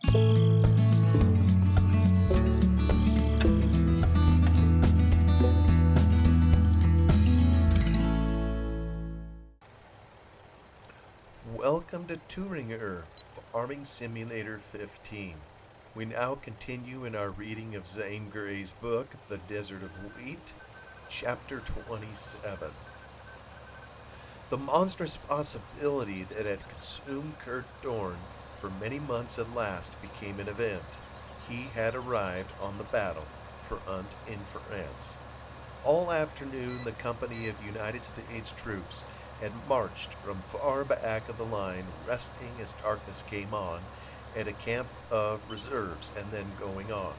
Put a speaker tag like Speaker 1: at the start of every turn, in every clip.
Speaker 1: Welcome to Thueringer, Farming Simulator 15. We now continue in our reading of Zane Grey's book, The Desert of Wheat, Chapter 27. The monstrous possibility that had consumed Kurt Dorn for many months at last became an event. He had arrived on the battle front in France. All afternoon, the company of United States troops had marched from far back of the line, resting as darkness came on, at a camp of reserves and then going on.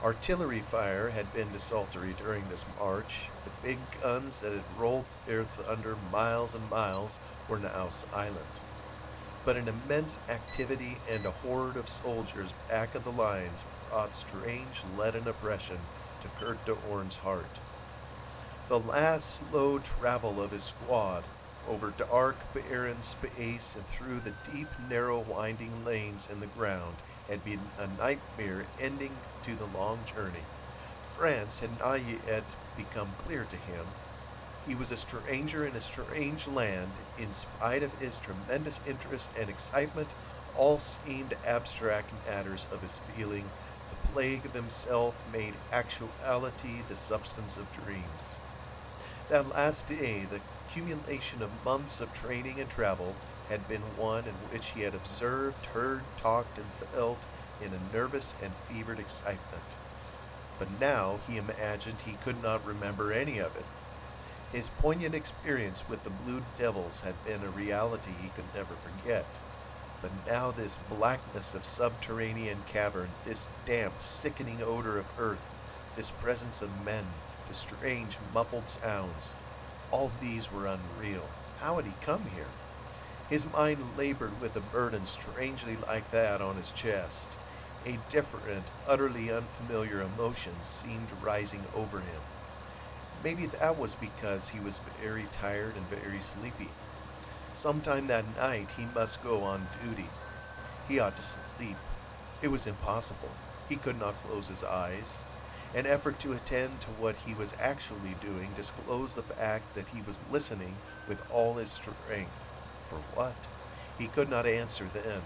Speaker 1: Artillery fire had been desultory during this march. The big guns that had rolled their thunder miles and miles were now silent. But an immense activity and a horde of soldiers back of the lines brought strange leaden oppression to Kurt Dorn's heart. The last slow travel of his squad over dark, barren space and through the deep, narrow, winding lanes in the ground had been a nightmare ending to the long journey. France had not yet become clear to him. He was a stranger in a strange land. In spite of his tremendous interest and excitement, all seemed abstract matters of his feeling. The plague of himself made actuality the substance of dreams. That last day, the accumulation of months of training and travel, had been one in which he had observed, heard, talked, and felt in a nervous and fevered excitement. But now he imagined he could not remember any of it. His poignant experience with the Blue Devils had been a reality he could never forget. But now this blackness of subterranean cavern, this damp, sickening odor of earth, this presence of men, the strange, muffled sounds, all these were unreal. How had he come here? His mind labored with a burden strangely like that on his chest. A different, utterly unfamiliar emotion seemed rising over him. Maybe that was because he was very tired and very sleepy. Sometime that night he must go on duty. He ought to sleep. It was impossible. He could not close his eyes. An effort to attend to what he was actually doing disclosed the fact that he was listening with all his strength. For what? He could not answer then.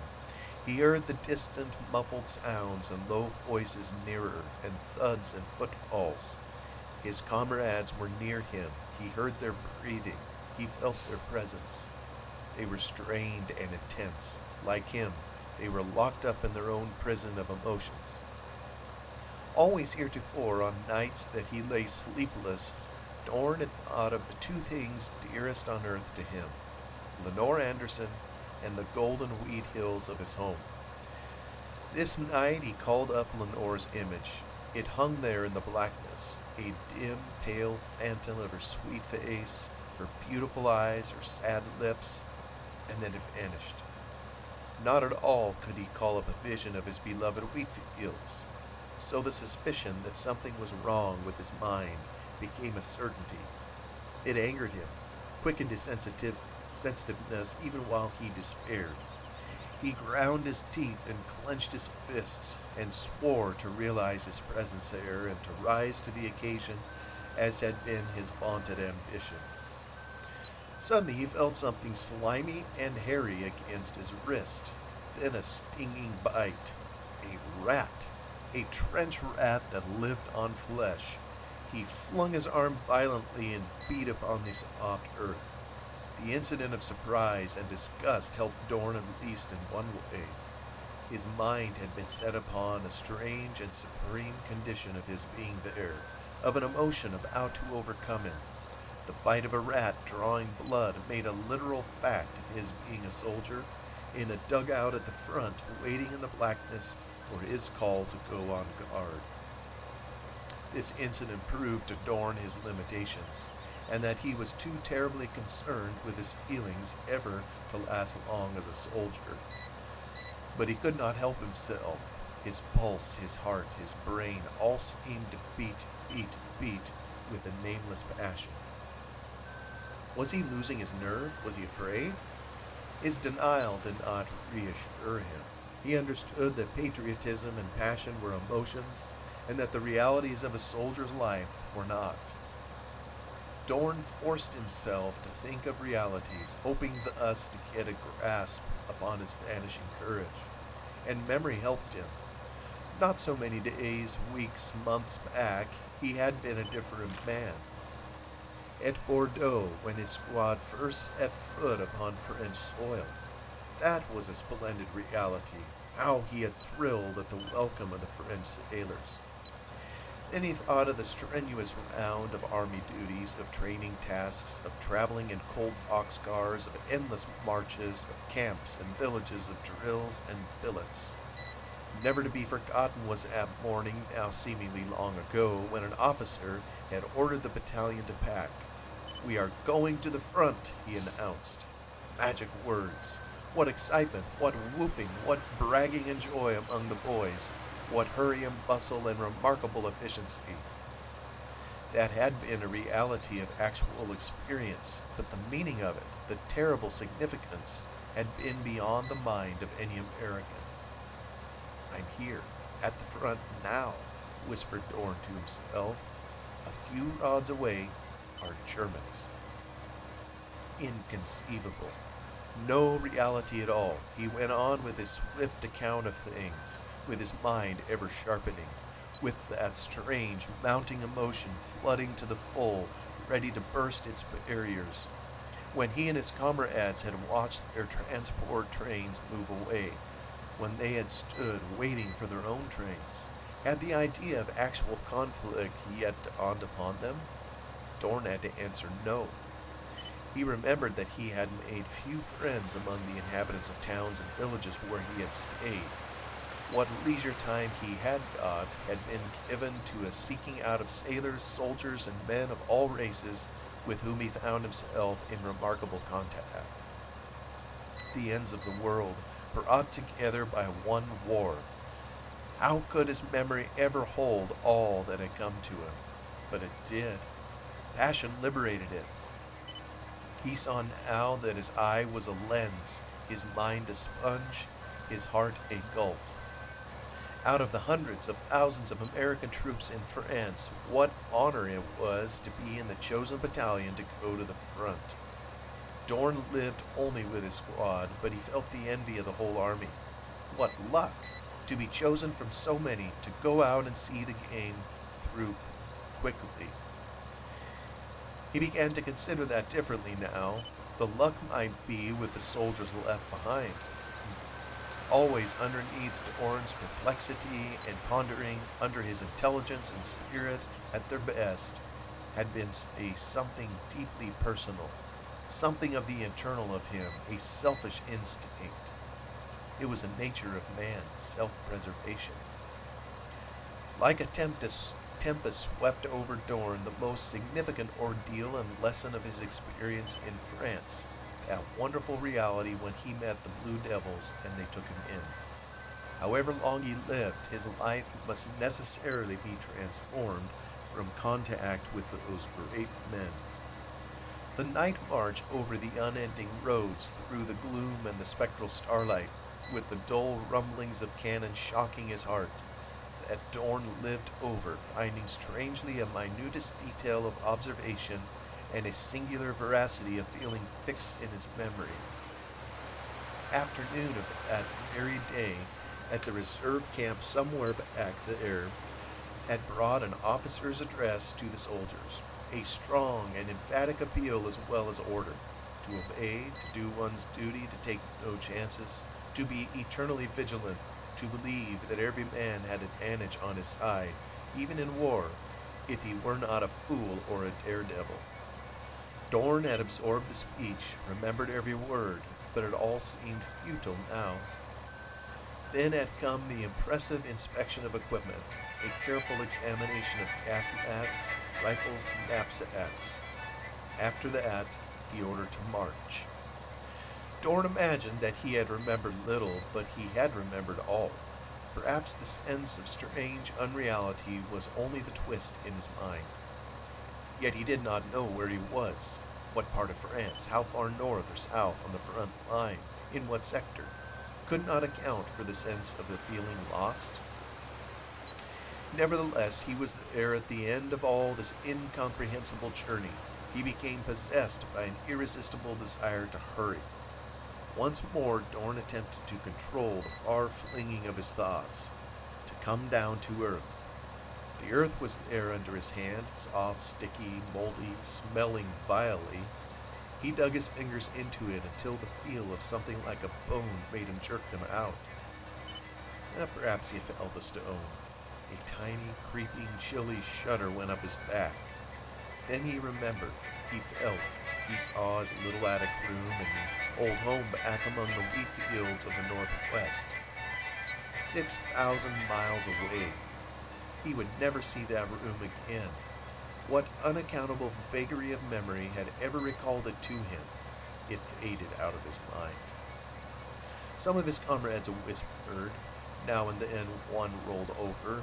Speaker 1: He heard the distant, muffled sounds and low voices nearer, and thuds and footfalls. His comrades were near him. He heard their breathing. He felt their presence. They were strained and intense. Like him, they were locked up in their own prison of emotions. Always heretofore, on nights that he lay sleepless, Dorn had thought of the two things dearest on earth to him, Lenore Anderson and the golden wheat hills of his home. This night he called up Lenore's image. It hung there in the blackness, a dim, pale phantom of her sweet face, her beautiful eyes, her sad lips, and then it vanished. Not at all could he call up a vision of his beloved wheat fields. So the suspicion that something was wrong with his mind became a certainty. It angered him, quickened his sensitiveness even while he despaired. He ground his teeth and clenched his fists and swore to realize his presence there and to rise to the occasion as had been his vaunted ambition. Suddenly he felt something slimy and hairy against his wrist, then a stinging bite. A rat. A trench rat that lived on flesh. He flung his arm violently and beat upon the soft earth. The incident of surprise and disgust helped Dorn at least in one way. His mind had been set upon a strange and supreme condition of his being there, of an emotion about to overcome him. The bite of a rat drawing blood made a literal fact of his being a soldier in a dugout at the front, waiting in the blackness for his call to go on guard. This incident proved to Dorn his limitations, and that he was too terribly concerned with his feelings ever to last long as a soldier. But he could not help himself. His pulse, his heart, his brain all seemed to beat with a nameless passion. Was he losing his nerve? Was he afraid? His denial did not reassure him. He understood that patriotism and passion were emotions, and that the realities of a soldier's life were not. Dorn forced himself to think of realities, hoping thus to get a grasp upon his vanishing courage. And memory helped him. Not so many days, weeks, months back, he had been a different man. At Bordeaux, when his squad first set foot upon French soil, that was a splendid reality. How he had thrilled at the welcome of the French sailors. Then he thought of the strenuous round of army duties, of training tasks, of traveling in cold boxcars, of endless marches, of camps and villages, of drills and billets. Never to be forgotten was that morning, now seemingly long ago, when an officer had ordered the battalion to pack. "We are going to the front," he announced. Magic words. What excitement, what whooping, what bragging and joy among the boys, what hurry and bustle and remarkable efficiency. That had been a reality of actual experience, but the meaning of it, the terrible significance, had been beyond the mind of any American. "I'm here, at the front now," whispered Dorn to himself. "A few rods away are Germans." Inconceivable. No reality at all. He went on with his swift account of things, with his mind ever sharpening, with that strange mounting emotion flooding to the full, ready to burst its barriers. When he and his comrades had watched their transport trains move away, when they had stood waiting for their own trains, had the idea of actual conflict yet dawned upon them? Dorn had to answer no. He remembered that he had made few friends among the inhabitants of towns and villages where he had stayed. What leisure time he had got had been given to a seeking out of sailors, soldiers, and men of all races with whom he found himself in remarkable contact. The ends of the world, brought together by one war. How could his memory ever hold all that had come to him? But it did. Passion liberated it. He saw now that his eye was a lens, his mind a sponge, his heart a gulf. Out of the hundreds of thousands of American troops in France, what honor it was to be in the chosen battalion to go to the front. Dorn lived only with his squad, but he felt the envy of the whole army. What luck to be chosen from so many to go out and see the game through quickly. He began to consider that differently now. The luck might be with the soldiers left behind. Always underneath Dorn's perplexity and pondering, under his intelligence and spirit at their best, had been a something deeply personal, something of the internal of him, a selfish instinct. It was a nature of man, self-preservation. Like a tempest swept over Dorn the most significant ordeal and lesson of his experience in France, that wonderful reality when he met the Blue Devils and they took him in. However long he lived, his life must necessarily be transformed from contact with those great men. The night march over the unending roads through the gloom and the spectral starlight, with the dull rumblings of cannon shocking his heart, that Dorn lived over, finding strangely a minutest detail of observation and a singular veracity of feeling fixed in his memory. Afternoon of that very day, at the reserve camp somewhere back there, had brought an officer's address to the soldiers, a strong and emphatic appeal as well as order, to obey, to do one's duty, to take no chances, to be eternally vigilant, to believe that every man had advantage on his side, even in war, if he were not a fool or a daredevil. Dorn had absorbed the speech, remembered every word, but it all seemed futile now. Then had come the impressive inspection of equipment, a careful examination of gas masks, rifles, and knapsacks. After that, the order to march. Dorn imagined that he had remembered little, but he had remembered all. Perhaps the sense of strange unreality was only the twist in his mind. Yet he did not know where he was, what part of France, how far north or south on the front line, in what sector. could not account for the sense of the feeling lost. Nevertheless, he was there at the end of all this incomprehensible journey. He became possessed by an irresistible desire to hurry. Once more, Dorn attempted to control the far flinging of his thoughts, to come down to earth. The earth was there under his hand, soft, sticky, moldy, smelling vilely. He dug his fingers into it until the feel of something like a bone made him jerk them out. Perhaps he felt a stone. A tiny, creeping, chilly shudder went up his back. Then he remembered. He felt. He saw his little attic room and old home back among the wheat fields of the Northwest. 6,000 miles away. He would never see that room again. What unaccountable vagary of memory had ever recalled it to him? It faded out of his mind. Some of his comrades whispered. Now and then one rolled over.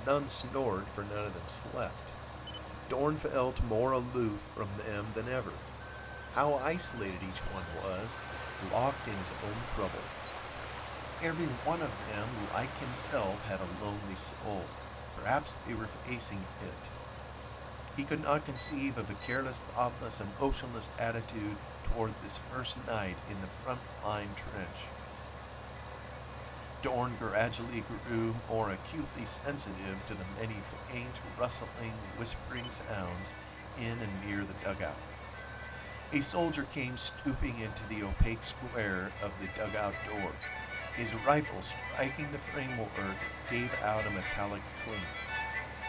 Speaker 1: None snored, for none of them slept. Dorn felt more aloof from them than ever. How isolated each one was, locked in his own trouble. Every one of them, like himself, had a lonely soul. Perhaps they were facing it. He could not conceive of a careless, thoughtless, and motionless attitude toward this first night in the front line trench. Dorn gradually grew more acutely sensitive to the many faint, rustling, whispering sounds in and near the dugout. A soldier came stooping into the opaque square of the dugout door. His rifle, striking the framework, gave out a metallic clink.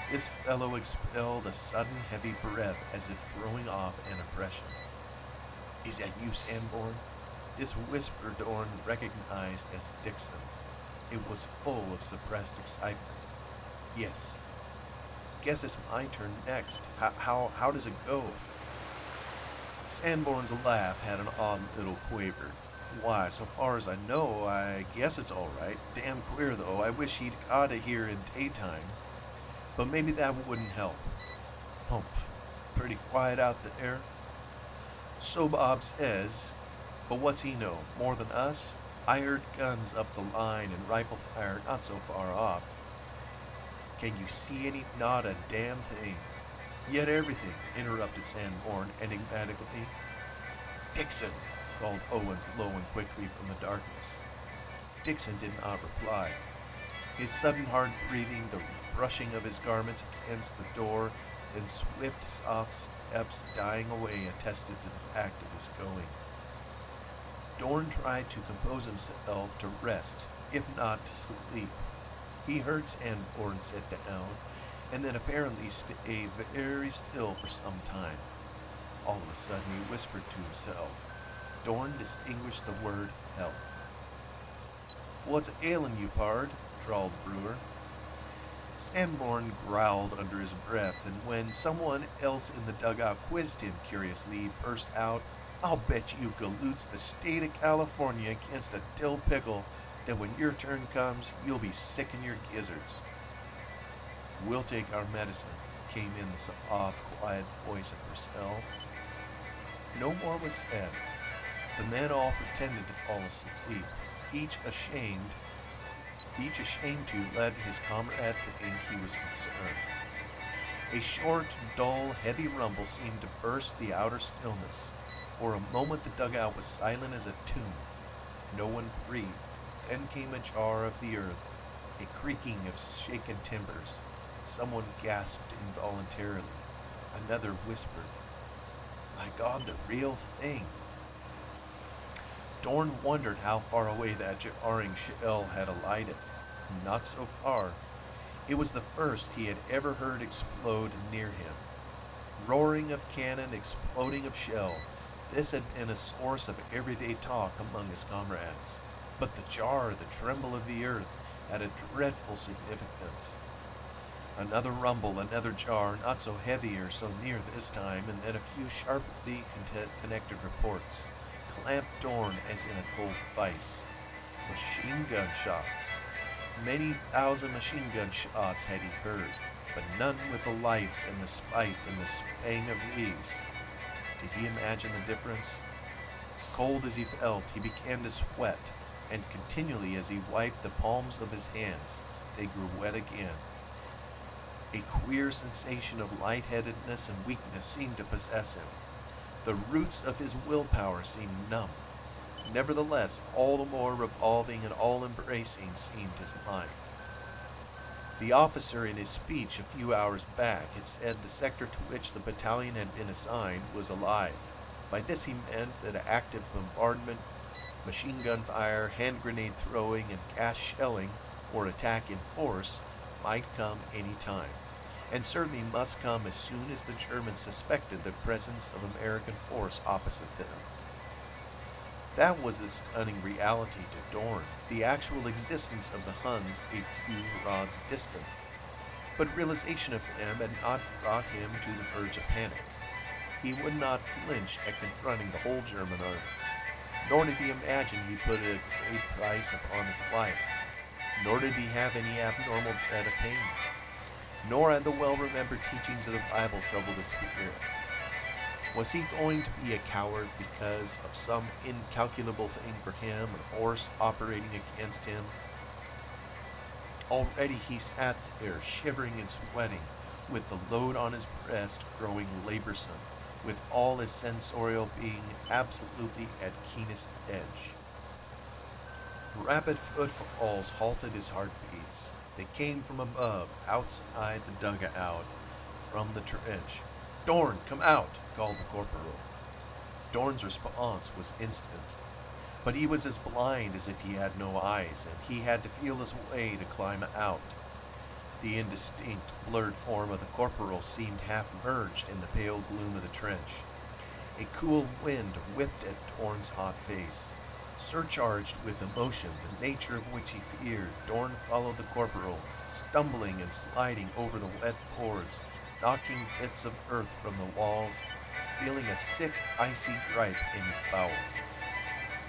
Speaker 1: This fellow expelled a sudden heavy breath as if throwing off an impression. "Is that you, Sanborn?" This whisper Dorn recognized as Dixon's. It was full of suppressed excitement. "Yes." "Guess it's my turn next. How does it go?" Sanborn's laugh had an odd little quaver. "Why, so far as I know, I guess it's all right. Damn queer, though. I wish he'd got it here in daytime. But maybe that wouldn't help." "Humph. Pretty quiet out there." "So Bob says. But what's he know? More than us? I heard guns up the line and rifle fire not so far off." "Can you see any?" "Not a damn thing." "Yet everything," interrupted Sanborn enigmatically. "Dixon!" called Owens low and quickly from the darkness. Dixon did not reply. His sudden hard breathing, the brushing of his garments against the door, and swift, soft steps dying away attested to the fact of his going. Dorn tried to compose himself to rest, if not to sleep. He heard Sanborn sit down, and then apparently stay very still for some time. All of a sudden he whispered to himself. Dorn distinguished the word help. "What's ailing you, pard?" drawled Brewer. Sanborn growled under his breath, and when someone else in the dugout quizzed him curiously, he burst out, "I'll bet you galoots the state of California against a dill pickle that when your turn comes, you'll be sick in your gizzards." "We'll take our medicine," came in the soft, quiet voice of Purcell. No more was said. The men all pretended to fall asleep, each ashamed to let his comrade think he was concerned. A short, dull, heavy rumble seemed to burst the outer stillness. For a moment the dugout was silent as a tomb. No one breathed. Then came a jar of the earth, a creaking of shaken timbers. Someone gasped involuntarily. Another whispered, "My God, the real thing." Dorn wondered how far away that jarring shell had alighted. Not so far. It was the first he had ever heard explode near him. Roaring of cannon, exploding of shell. This had been a source of everyday talk among his comrades. But the jar, the tremble of the earth, had a dreadful significance. Another rumble, another jar, not so heavy or so near this time, and then a few sharply connected reports. Clamped Dorn as in a cold vice. Machine gun shots. Many thousand machine gun shots had he heard, but none with the life and the spite and the spang of these. Did he imagine the difference? Cold as he felt, he began to sweat. and continually as he wiped the palms of his hands, they grew wet again. A queer sensation of lightheadedness and weakness seemed to possess him. The roots of his willpower seemed numb. Nevertheless, all the more revolving and all-embracing seemed his mind. The officer in his speech a few hours back had said the sector to which the battalion had been assigned was alive. By this he meant that active bombardment, machine gun fire, hand grenade throwing, and gas shelling, or attack in force, might come any time, and certainly must come as soon as the Germans suspected the presence of American force opposite them. That was the stunning reality to Dorn, the actual existence of the Huns a few rods distant. But realization of them had not brought him to the verge of panic. He would not flinch at confronting the whole German army, nor did he imagine he put a great price upon his life, nor did he have any abnormal dread of pain, nor had the well-remembered teachings of the Bible troubled his spirit. Was he going to be a coward because of some incalculable thing for him, a force operating against him? Already he sat there, shivering and sweating, with the load on his breast growing laborsome, with all his sensorial being absolutely at keenest edge. Rapid footfalls halted his heartbeats. They came from above, outside the dugout, from the trench. "Dorn, come out!" called the corporal. Dorn's response was instant, but he was as blind as if he had no eyes, and he had to feel his way to climb out. The indistinct, blurred form of the corporal seemed half merged in the pale gloom of the trench. A cool wind whipped at Dorn's hot face. Surcharged with emotion, the nature of which he feared, Dorn followed the corporal, stumbling and sliding over the wet boards, knocking bits of earth from the walls, feeling a sick, icy gripe in his bowels.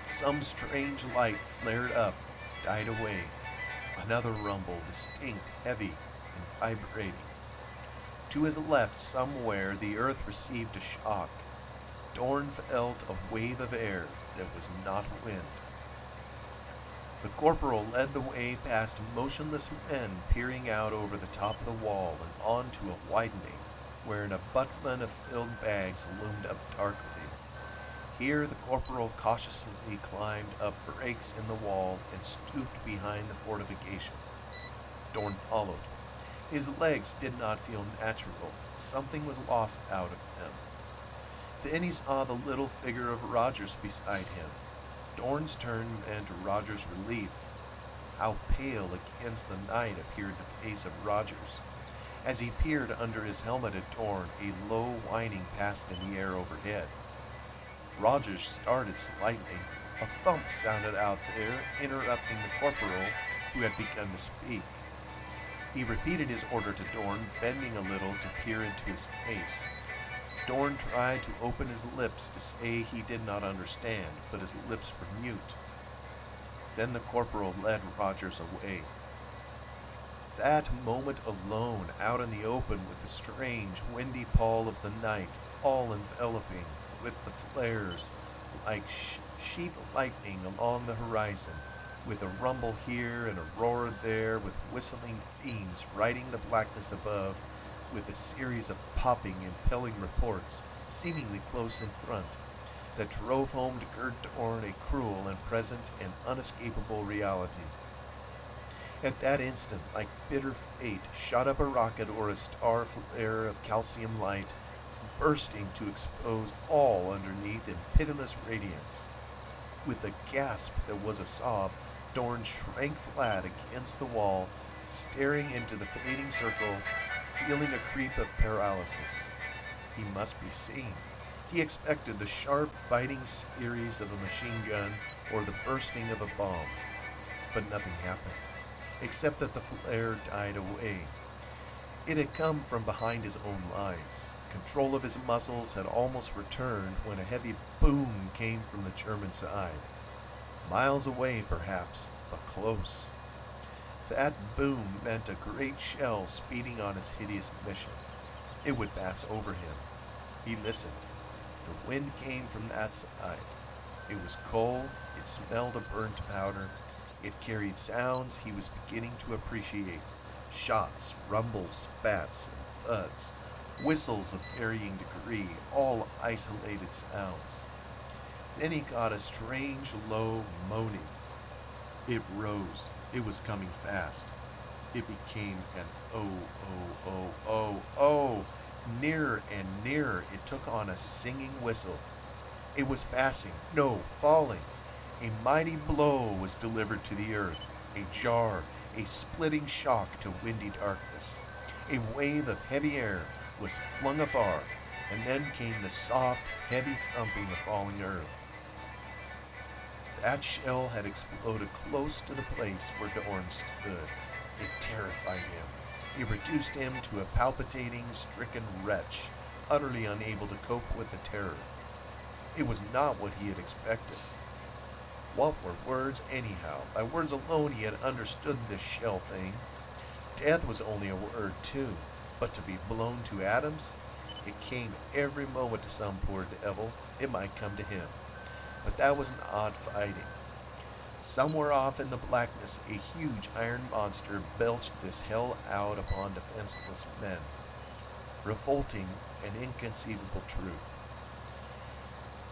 Speaker 1: Some strange light flared up, died away. Another rumble, distinct, heavy, and vibrating. To his left, somewhere, the earth received a shock. Dorn felt a wave of air that was not wind. The corporal led the way past motionless men peering out over the top of the wall and onto a widening, where an abutment of filled bags loomed up darkly. Here the corporal cautiously climbed up breaks in the wall and stooped behind the fortification. Dorn followed. His legs did not feel natural. Something was lost out of them. Then he saw the little figure of Rogers beside him. Dorn's turn meant Rogers' relief. How pale against the night appeared the face of Rogers. As he peered under his helmet at Dorn, a low whining passed in the air overhead. Rogers started slightly. A thump sounded out there, interrupting the corporal, who had begun to speak. He repeated his order to Dorn, bending a little to peer into his face. Dorn tried to open his lips to say he did not understand, but his lips were mute. Then the corporal led Rogers away. That moment alone, out in the open with the strange, windy pall of the night, all enveloping, with the flares, like sheep lightning along the horizon, with a rumble here and a roar there, with whistling fiends riding the blackness above, with a series of popping, impelling reports, seemingly close in front, that drove home to Gerd Dorn a cruel and present and unescapable reality. At that instant, like bitter fate, shot up a rocket or a star flare of calcium light, bursting to expose all underneath in pitiless radiance. With a gasp that was a sob, Dorn shrank flat against the wall, staring into the fading circle, feeling a creep of paralysis. He must be seen. He expected the sharp, biting series of a machine gun or the bursting of a bomb. But nothing happened, except that the flare died away. It had come from behind his own lines. Control of his muscles had almost returned when a heavy boom came from the German side. Miles away, perhaps, but close. That boom meant a great shell speeding on its hideous mission. It would pass over him. He listened. The wind came from that side. It was cold, it smelled of burnt powder, it carried sounds he was beginning to appreciate. Shots, rumbles, spats, and thuds. Whistles of varying degree, all isolated sounds. Then he got a strange, low moaning. It rose. It was coming fast. It became an oh, oh, oh, oh, oh. Nearer and nearer, it took on a singing whistle. It was passing, no, falling. A mighty blow was delivered to the earth, a jar, a splitting shock to windy darkness. A wave of heavy air was flung afar, and then came the soft, heavy thumping of falling earth. That shell had exploded close to the place where Dorn stood. It terrified him. It reduced him to a palpitating, stricken wretch, utterly unable to cope with the terror. It was not what he had expected. What were words, anyhow? By words alone he had understood this shell thing. Death was only a word, too, but to be blown to atoms? It came every moment to some poor devil. It might come to him. But that was not fighting. Somewhere off in the blackness, a huge iron monster belched this hell out upon defenseless men. Revolting and inconceivable truth.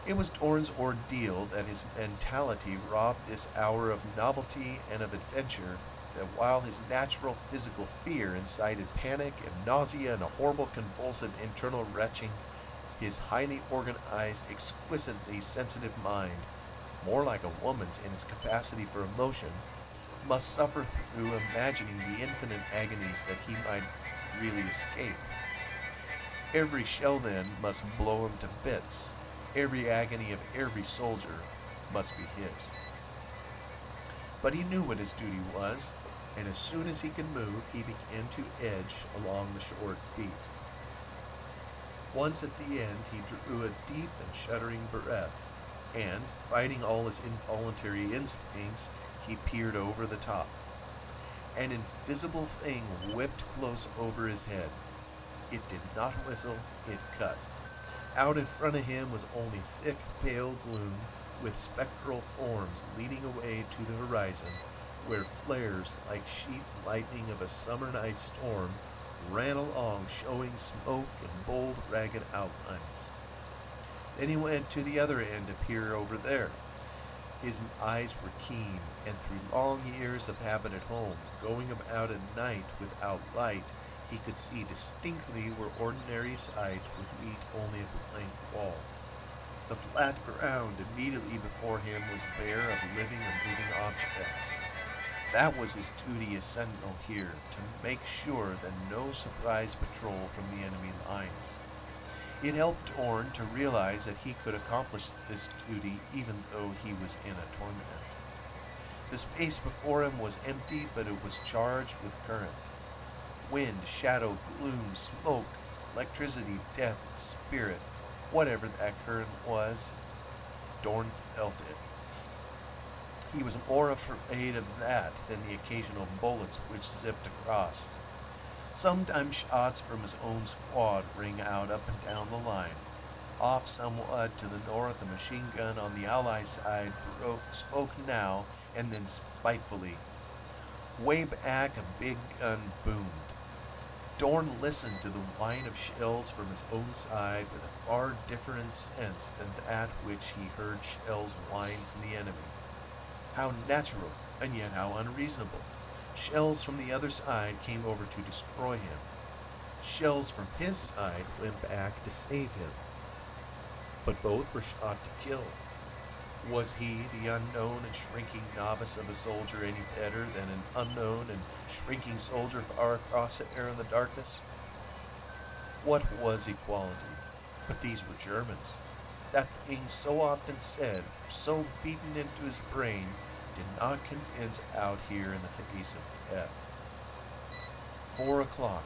Speaker 1: It was Dorn's ordeal that his mentality robbed this hour of novelty and of adventure, that while his natural physical fear incited panic and nausea and a horrible convulsive internal retching, his highly organized, exquisitely sensitive mind, more like a woman's in its capacity for emotion, must suffer through imagining the infinite agonies that he might really escape. Every shell, then, must blow him to bits. Every agony of every soldier must be his. But he knew what his duty was, and as soon as he could move, he began to edge along the short beat. Once at the end, he drew a deep and shuddering breath, and, fighting all his involuntary instincts, he peered over the top. An invisible thing whipped close over his head. It did not whistle, it cut. Out in front of him was only thick, pale gloom, with spectral forms leading away to the horizon, where flares like sheet lightning of a summer night storm ran along, showing smoke and bold, ragged outlines. Then he went to the other end to peer over there. His eyes were keen, and through long years of habit at home, going about at night without light, he could see distinctly where ordinary sight would meet only a blank wall. The flat ground immediately before him was bare of living or moving objects. That was his duty as sentinel here, to make sure that no surprise patrol from the enemy lines. It helped Dorn to realize that he could accomplish this duty even though he was in a torment. The space before him was empty, but it was charged with current. Wind, shadow, gloom, smoke, electricity, death, spirit, whatever that current was, Dorn felt it. He was more afraid of that than the occasional bullets which zipped across. Sometimes shots from his own squad ring out up and down the line. Off somewhat to the north, a machine gun on the Ally side spoke now and then spitefully. Way back, a big gun boomed. Dorn listened to the whine of shells from his own side with a far different sense than that which he heard shells whine from the enemy. How natural, and yet how unreasonable. Shells from the other side came over to destroy him. Shells from his side went back to save him. But both were shot to kill. Was he, the unknown and shrinking novice of a soldier, any better than an unknown and shrinking soldier far across the air in the darkness? What was equality? But these were Germans. That thing so often said, so beaten into his brain, did not convince out here in the face of death. 4 o'clock.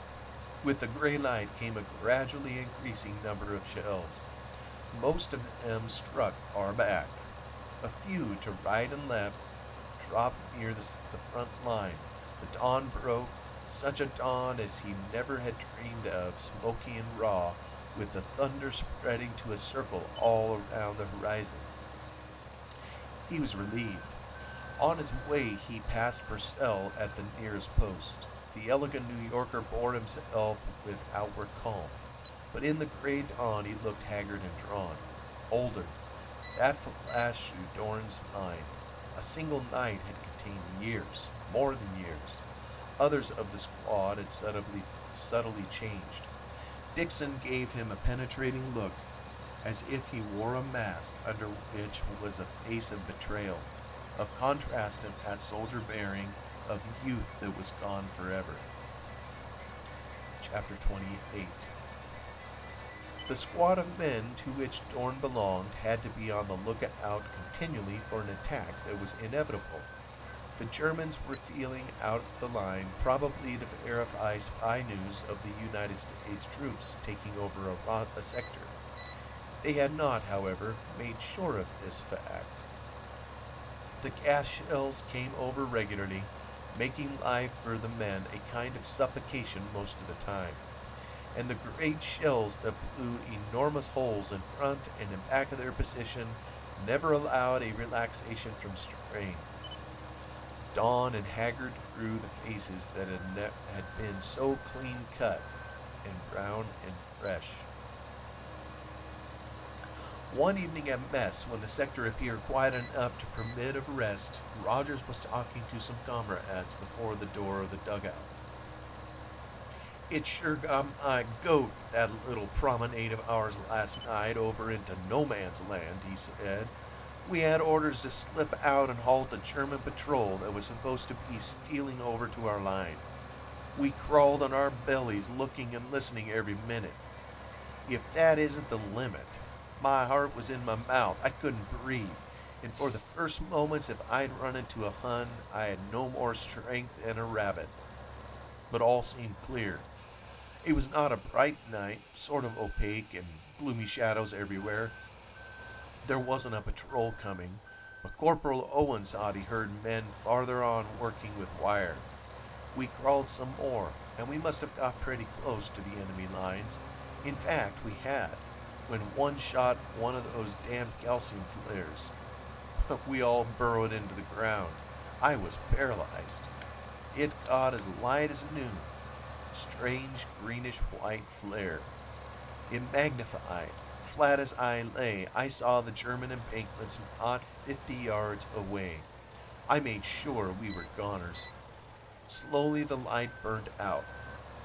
Speaker 1: With the gray light came a gradually increasing number of shells. Most of them struck far back. A few to right and left dropped near the front line. The dawn broke, such a dawn as he never had dreamed of, smoky and raw, with the thunder spreading to a circle all around the horizon. He was relieved. On his way, he passed Purcell at the nearest post. The elegant New Yorker bore himself with outward calm, but in the gray dawn he looked haggard and drawn. Older. That flashed through Dorn's mind. A single night had contained years, more than years. Others of the squad had subtly changed. Dixon gave him a penetrating look, as if he wore a mask under which was a face of betrayal, of contrast in that soldier bearing, of youth that was gone forever. Chapter 28. The squad of men to which Dorn belonged had to be on the lookout continually for an attack that was inevitable. The Germans were feeling out the line, probably to verify spy news of the United States troops taking over a sector. They had not, however, made sure of this fact. The gas shells came over regularly, making life for the men a kind of suffocation most of the time, and the great shells that blew enormous holes in front and in back of their position never allowed a relaxation from strain. Dawn and haggard grew the faces that had been so clean-cut and brown and fresh. One evening at mess, when the sector appeared quiet enough to permit of rest, Rogers was talking to some comrades before the door of the dugout. "It sure got my goat, that little promenade of ours last night over into no man's land," he said. "We had orders to slip out and halt a German patrol that was supposed to be stealing over to our line. We crawled on our bellies looking and listening every minute. If that isn't the limit. My heart was in my mouth. I couldn't breathe. And for the first moments, if I'd run into a Hun, I had no more strength than a rabbit. But all seemed clear. It was not a bright night, sort of opaque and gloomy shadows everywhere. There wasn't a patrol coming, but Corporal Owens thought he heard men farther on working with wire. We crawled some more, and we must have got pretty close to the enemy lines. In fact, we had, when one shot one of those damned calcium flares. We all burrowed into the ground. I was paralyzed. It got as light as noon. Strange greenish-white flare. It magnified. Flat as I lay, I saw the German embankments not 50 yards away. I made sure we were goners. Slowly the light burned out.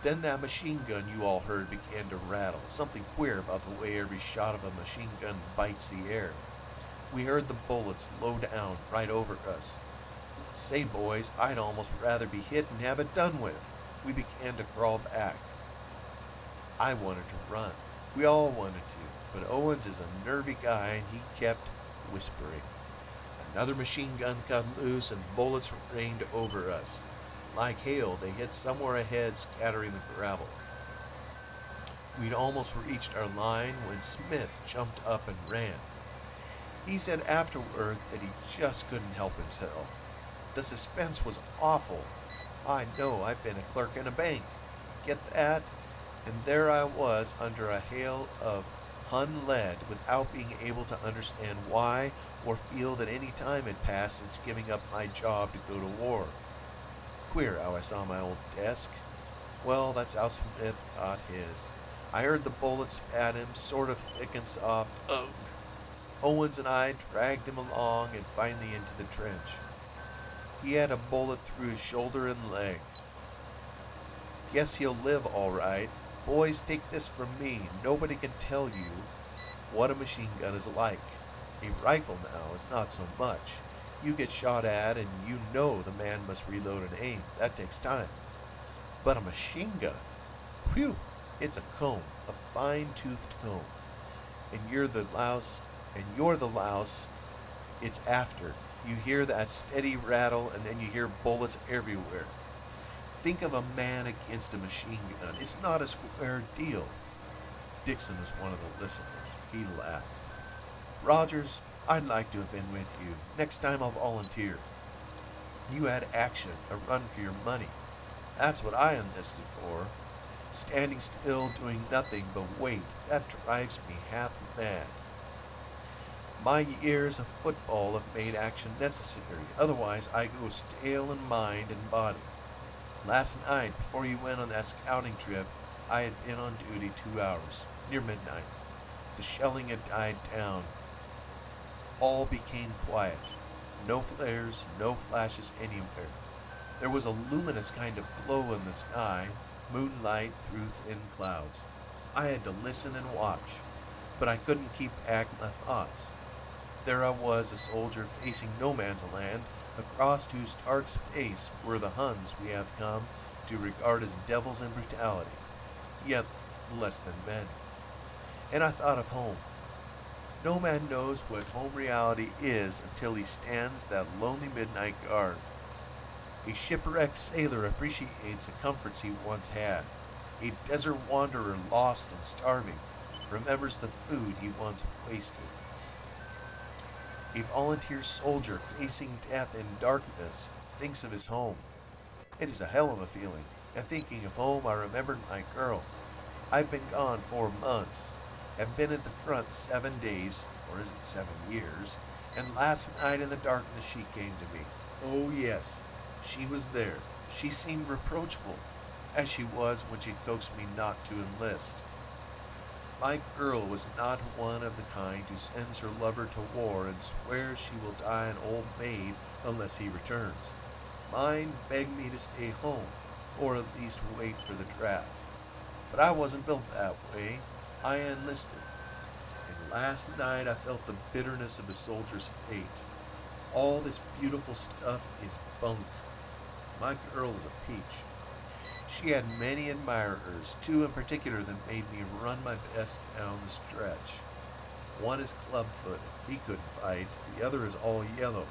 Speaker 1: Then that machine gun you all heard began to rattle. Something queer about the way every shot of a machine gun bites the air. We heard the bullets low down right over us. Say, boys, I'd almost rather be hit and have it done with. We began to crawl back. I wanted to run. We all wanted to, but Owens is a nervy guy and he kept whispering. Another machine gun cut loose and bullets rained over us. Like hail, they hit somewhere ahead, scattering the gravel. We'd almost reached our line when Smith jumped up and ran. He said afterward that he just couldn't help himself. The suspense was awful. I know, I've been a clerk in a bank. Get that? And there I was under a hail of Hun lead without being able to understand why or feel that any time had passed since giving up my job to go to war. Queer how I saw my old desk. Well, that's how Smith got his. I heard the bullets spat him, sort of thick and soft. Ugh! Owens and I dragged him along and finally into the trench. He had a bullet through his shoulder and leg. Guess he'll live all right. Boys, take this from me. Nobody can tell you what a machine gun is like. A rifle now is not so much. You get shot at and you know the man must reload and aim. That takes time. But a machine gun, whew, it's a comb, a fine-toothed comb. And you're the louse it's after. You hear that steady rattle and then you hear bullets everywhere. Think of a man against a machine gun. It's not a square deal. Dixon was one of the listeners. He laughed. Rogers, I'd like to have been with you. Next time I'll volunteer. You had action, a run for your money. That's what I enlisted for. Standing still, doing nothing but wait, that drives me half mad. My years of football have made action necessary, otherwise I go stale in mind and body. Last night, before you went on that scouting trip, I had been on duty 2 hours, near midnight. The shelling had died down. All became quiet. No flares, no flashes anywhere. There was a luminous kind of glow in the sky, moonlight through thin clouds. I had to listen and watch, but I couldn't keep back my thoughts. There I was, a soldier facing no man's land, across whose dark space were the Huns we have come to regard as devils in brutality, yet less than men. And I thought of home. No man knows what home reality is until he stands that lonely midnight guard. A shipwrecked sailor appreciates the comforts he once had. A desert wanderer lost and starving remembers the food he once wasted. A volunteer soldier facing death in darkness thinks of his home. It is a hell of a feeling, and thinking of home I remembered my girl. I've been gone 4 months, have been at the front 7 days, or is it 7 years, and last night in the darkness she came to me. Oh yes, she was there. She seemed reproachful, as she was when she coaxed me not to enlist. My girl was not one of the kind who sends her lover to war and swears she will die an old maid unless he returns. Mine begged me to stay home, or at least wait for the draft. But I wasn't built that way. I enlisted. And last night I felt the bitterness of a soldier's fate. All this beautiful stuff is bunk. My girl is a peach. She had many admirers, two in particular that made me run my best down the stretch. One is clubfoot. He couldn't fight. The other is all yellow.